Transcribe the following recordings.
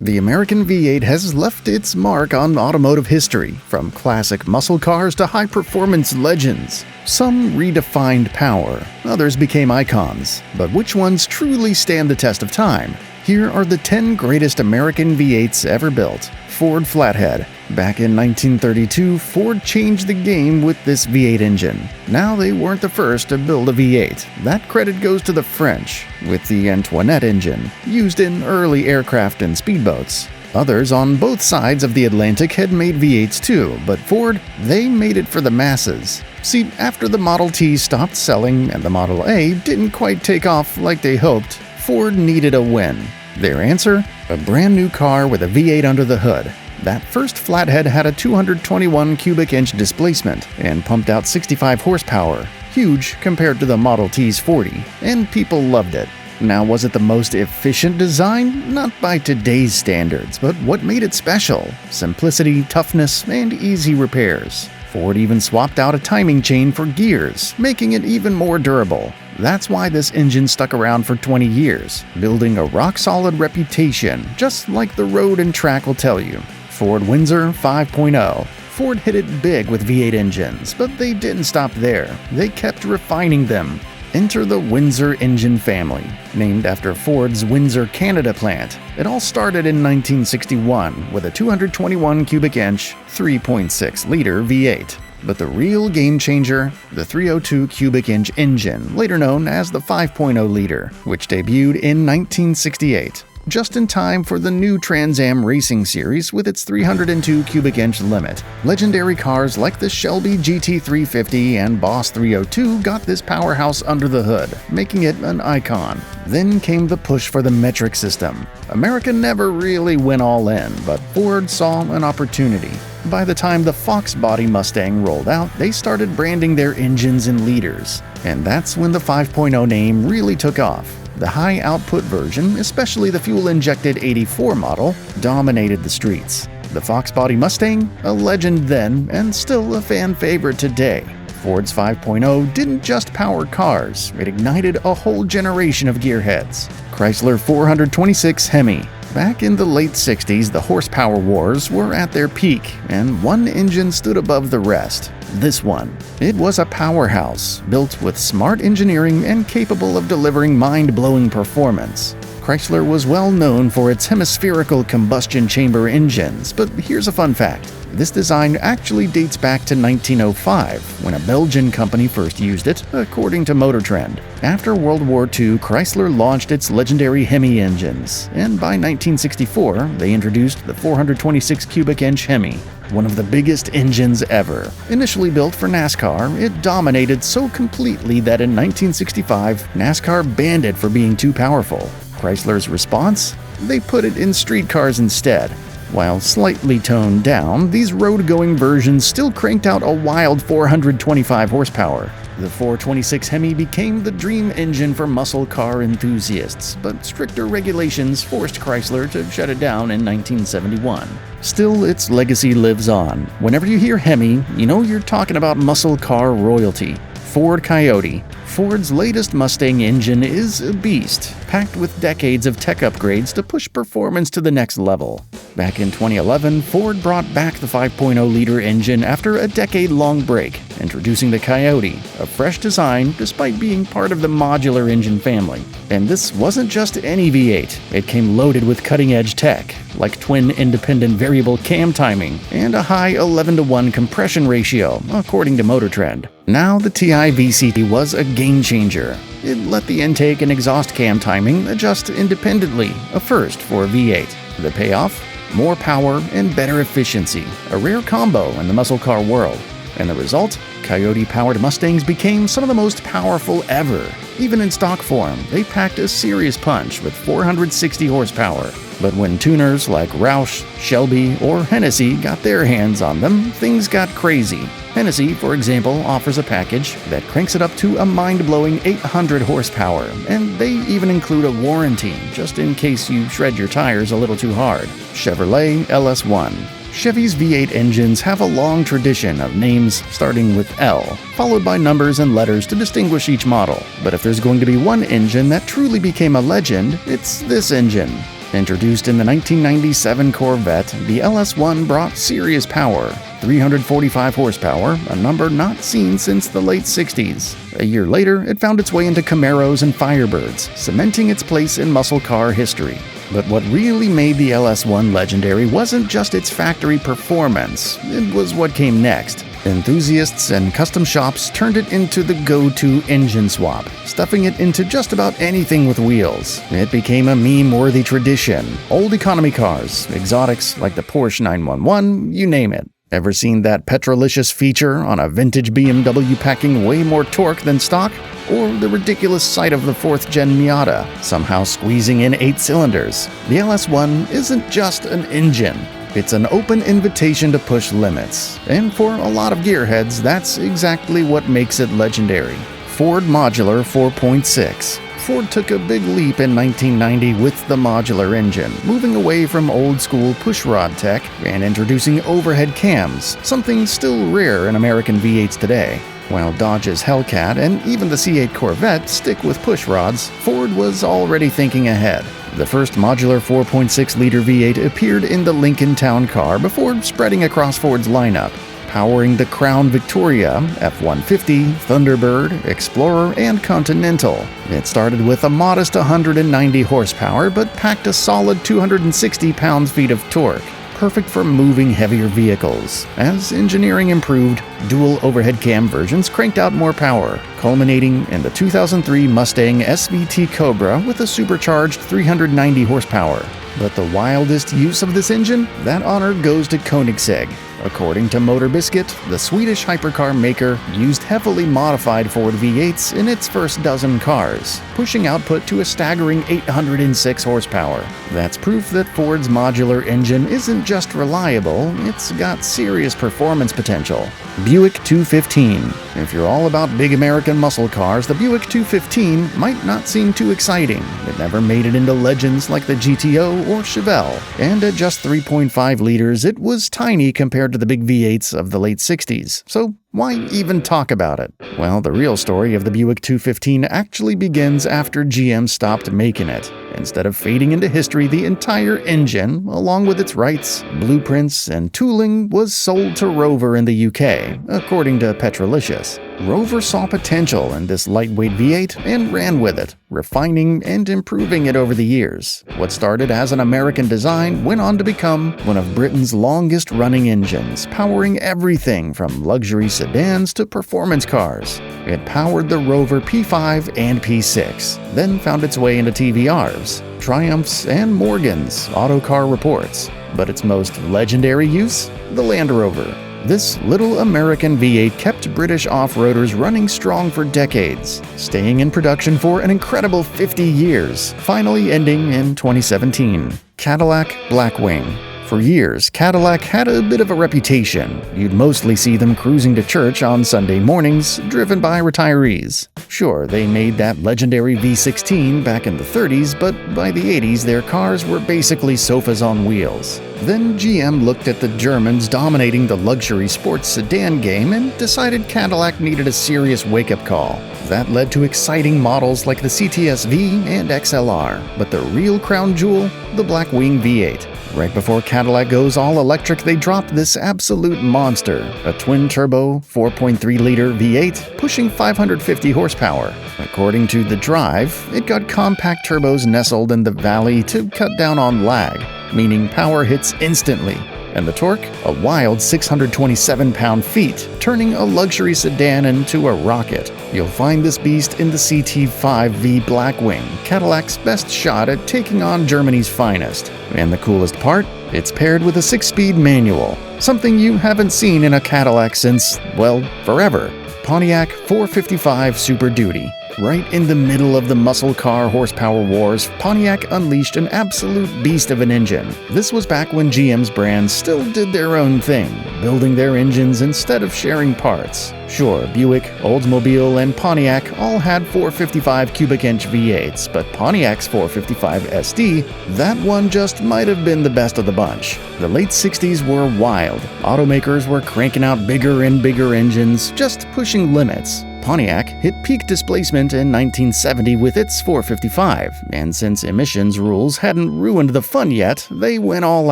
The American V8 has left its mark on automotive history, from classic muscle cars to high-performance legends. Some redefined power, others became icons, but which ones truly stand the test of time? Here are the 10 greatest American V8s ever built. Ford Flathead. Back in 1932, Ford changed the game with this V8 engine. Now they weren't the first to build a V8. That credit goes to the French, with the Antoinette engine, used in early aircraft and speedboats. Others on both sides of the Atlantic had made V8s too, but Ford, they made it for the masses. See, after the Model T stopped selling and the Model A didn't quite take off like they hoped, Ford needed a win. Their answer? A brand new car with a V8 under the hood. That first Flathead had a 221 cubic inch displacement and pumped out 65 horsepower, huge compared to the Model T's 40, and people loved it. Now, was it the most efficient design? Not by today's standards, but what made it special? Simplicity, toughness, and easy repairs. Ford even swapped out a timing chain for gears, making it even more durable. That's why this engine stuck around for 20 years, building a rock-solid reputation, just like the road and track will tell you. Ford Windsor 5.0. Ford hit it big with V8 engines, but they didn't stop there. They kept refining them. Enter the Windsor engine family, named after Ford's Windsor, Canada plant. It all started in 1961 with a 221 cubic inch, 3.6-liter V8. But the real game changer, the 302 cubic inch engine, later known as the 5.0-liter, which debuted in 1968. Just in time for the new Trans Am racing series with its 302 cubic inch limit. Legendary cars like the Shelby GT350 and Boss 302 got this powerhouse under the hood, making it an icon. Then came the push for the metric system. America never really went all in, but Ford saw an opportunity. By the time the Fox body Mustang rolled out, they started branding their engines in liters. And that's when the 5.0 name really took off. The high-output version, especially the fuel-injected 84 model, dominated the streets. The Fox body Mustang, a legend then and still a fan favorite today. Ford's 5.0 didn't just power cars, it ignited a whole generation of gearheads. Chrysler 426 HEMI. Back in the late 60s, the horsepower wars were at their peak, and one engine stood above the rest. This one. It was a powerhouse, built with smart engineering and capable of delivering mind-blowing performance. Chrysler was well known for its hemispherical combustion chamber engines, but here's a fun fact. This design actually dates back to 1905, when a Belgian company first used it, according to Motor Trend. After World War II, Chrysler launched its legendary HEMI engines, and by 1964, they introduced the 426 cubic inch HEMI, one of the biggest engines ever. Initially built for NASCAR, it dominated so completely that in 1965, NASCAR banned it for being too powerful. Chrysler's response? They put it in street cars instead. While slightly toned down, these road-going versions still cranked out a wild 425 horsepower. The 426 HEMI became the dream engine for muscle car enthusiasts, but stricter regulations forced Chrysler to shut it down in 1971. Still, its legacy lives on. Whenever you hear HEMI, you know you're talking about muscle car royalty. Ford Coyote. Ford's latest Mustang engine is a beast, packed with decades of tech upgrades to push performance to the next level. Back in 2011, Ford brought back the 5.0-liter engine after a decade-long break, introducing the Coyote, a fresh design despite being part of the Modular engine family. And this wasn't just any V8, it came loaded with cutting-edge tech, like twin independent variable cam timing and a high 11:1 compression ratio, according to Motor Trend. Now the TI VCT was a game-changer. It let the intake and exhaust cam timing adjust independently, a first for a V8. The payoff? More power and better efficiency, a rare combo in the muscle car world. And the result? Coyote-powered Mustangs became some of the most powerful ever. Even in stock form, they packed a serious punch with 460 horsepower. But when tuners like Roush, Shelby, or Hennessy got their hands on them, things got crazy. Hennessy, for example, offers a package that cranks it up to a mind-blowing 800 horsepower, and they even include a warranty, just in case you shred your tires a little too hard. Chevrolet LS1. Chevy's V8 engines have a long tradition of names starting with L, followed by numbers and letters to distinguish each model. But if there's going to be one engine that truly became a legend, it's this engine. Introduced in the 1997 Corvette, the LS1 brought serious power, 345 horsepower, a number not seen since the late 60s. A year later, it found its way into Camaros and Firebirds, cementing its place in muscle car history. But what really made the LS1 legendary wasn't just its factory performance, it was what came next. Enthusiasts and custom shops turned it into the go-to engine swap, stuffing it into just about anything with wheels. It became a meme-worthy tradition. Old economy cars, exotics like the Porsche 911, you name it. Ever seen that Petrolicious feature on a vintage BMW packing way more torque than stock? Or the ridiculous sight of the 4th-gen Miata, somehow squeezing in 8 cylinders? The LS1 isn't just an engine. It's an open invitation to push limits. And for a lot of gearheads, that's exactly what makes it legendary. Ford Modular 4.6. Ford took a big leap in 1990 with the modular engine, moving away from old-school pushrod tech and introducing overhead cams, something still rare in American V8s today. While Dodge's Hellcat and even the C8 Corvette stick with pushrods, Ford was already thinking ahead. The first modular 4.6-liter V8 appeared in the Lincoln Town Car before spreading across Ford's lineup, powering the Crown Victoria, F-150, Thunderbird, Explorer, and Continental. It started with a modest 190 horsepower but packed a solid 260 pound-feet of torque, perfect for moving heavier vehicles. As engineering improved, dual overhead cam versions cranked out more power, culminating in the 2003 Mustang SVT Cobra with a supercharged 390 horsepower. But the wildest use of this engine? That honor goes to Koenigsegg. According to Motor Biscuit, the Swedish hypercar maker used heavily modified Ford V8s in its first dozen cars, pushing output to a staggering 806 horsepower. That's proof that Ford's modular engine isn't just reliable, it's got serious performance potential. Buick 215. If you're all about big American muscle cars, the Buick 215 might not seem too exciting. It never made it into legends like the GTO or Chevelle, and at just 3.5 liters, it was tiny compared to the big V8s of the late 60s, so why even talk about it? Well, the real story of the Buick 215 actually begins after GM stopped making it. Instead of fading into history, the entire engine, along with its rights, blueprints, and tooling, was sold to Rover in the UK, according to Petrolicious. Rover saw potential in this lightweight V8 and ran with it, refining and improving it over the years. What started as an American design went on to become one of Britain's longest-running engines, powering everything from luxury sedans to performance cars. It powered the Rover P5 and P6, then found its way into TVRs, Triumphs, and Morgans, Autocar Reports. But its most legendary use? The Land Rover. This little American V8 kept British off-roaders running strong for decades, staying in production for an incredible 50 years, finally ending in 2017. Cadillac Blackwing. For years, Cadillac had a bit of a reputation. You'd mostly see them cruising to church on Sunday mornings, driven by retirees. Sure, they made that legendary V16 back in the 30s, but by the 80s their cars were basically sofas on wheels. Then GM looked at the Germans dominating the luxury sports sedan game and decided Cadillac needed a serious wake-up call. That led to exciting models like the CTS-V and XLR, but the real crown jewel? The Blackwing V8. Right before Cadillac goes all-electric, they drop this absolute monster, a twin-turbo, 4.3-liter V8 pushing 550 horsepower. According to The Drive, it got compact turbos nestled in the valley to cut down on lag, meaning power hits instantly. And the torque? A wild 627 pound-feet, turning a luxury sedan into a rocket. You'll find this beast in the CT5V Blackwing, Cadillac's best shot at taking on Germany's finest. And the coolest part? It's paired with a 6-speed manual, something you haven't seen in a Cadillac since, well, forever. Pontiac 455 Super Duty. Right in the middle of the muscle car horsepower wars, Pontiac unleashed an absolute beast of an engine. This was back when GM's brands still did their own thing, building their engines instead of sharing parts. Sure, Buick, Oldsmobile, and Pontiac all had 455 cubic inch V8s, but Pontiac's 455 SD, that one just might have been the best of the bunch. The late 60s were wild. Automakers were cranking out bigger and bigger engines, just pushing limits. Pontiac hit peak displacement in 1970 with its 455, and since emissions rules hadn't ruined the fun yet, they went all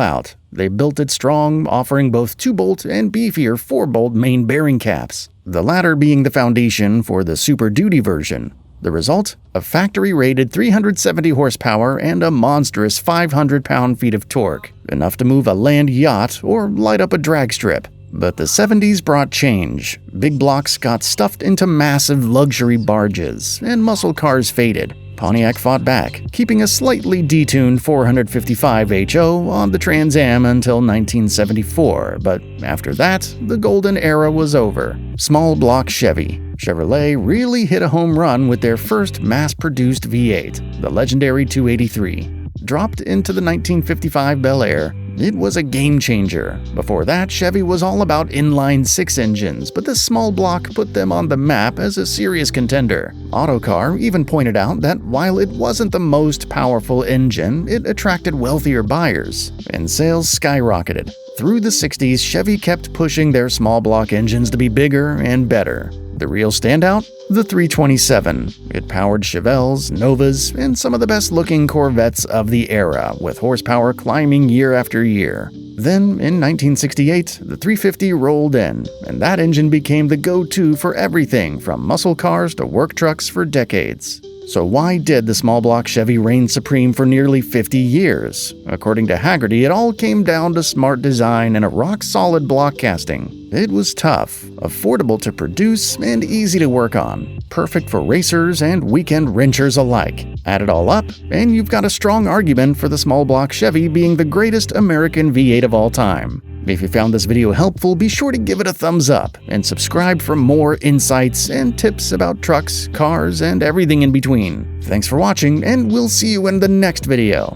out. They built it strong, offering both 2-bolt and beefier 4-bolt main bearing caps, the latter being the foundation for the Super Duty version. The result? A factory-rated 370 horsepower and a monstrous 500 pound-feet of torque, enough to move a land yacht or light up a drag strip. But the 70s brought change. Big blocks got stuffed into massive luxury barges, and muscle cars faded. Pontiac fought back, keeping a slightly detuned 455 HO on the Trans Am until 1974, but after that, the golden era was over. Small block Chevy. Chevrolet really hit a home run with their first mass-produced V8, the legendary 283. Dropped into the 1955 Bel Air, it was a game-changer. Before that, Chevy was all about inline-6 engines, but this small block put them on the map as a serious contender. Autocar even pointed out that while it wasn't the most powerful engine, it attracted wealthier buyers, and sales skyrocketed. Through the 60s, Chevy kept pushing their small block engines to be bigger and better. The real standout? The 327. It powered Chevelles, Novas, and some of the best-looking Corvettes of the era, with horsepower climbing year after year. Then, in 1968, the 350 rolled in, and that engine became the go-to for everything from muscle cars to work trucks for decades. So why did the small block Chevy reign supreme for nearly 50 years? According to Haggerty, it all came down to smart design and a rock-solid block casting. It was tough, affordable to produce, and easy to work on. Perfect for racers and weekend wrenchers alike. Add it all up, and you've got a strong argument for the small block Chevy being the greatest American V8 of all time. If you found this video helpful, be sure to give it a thumbs up and subscribe for more insights and tips about trucks, cars, and everything in between. Thanks for watching, and we'll see you in the next video.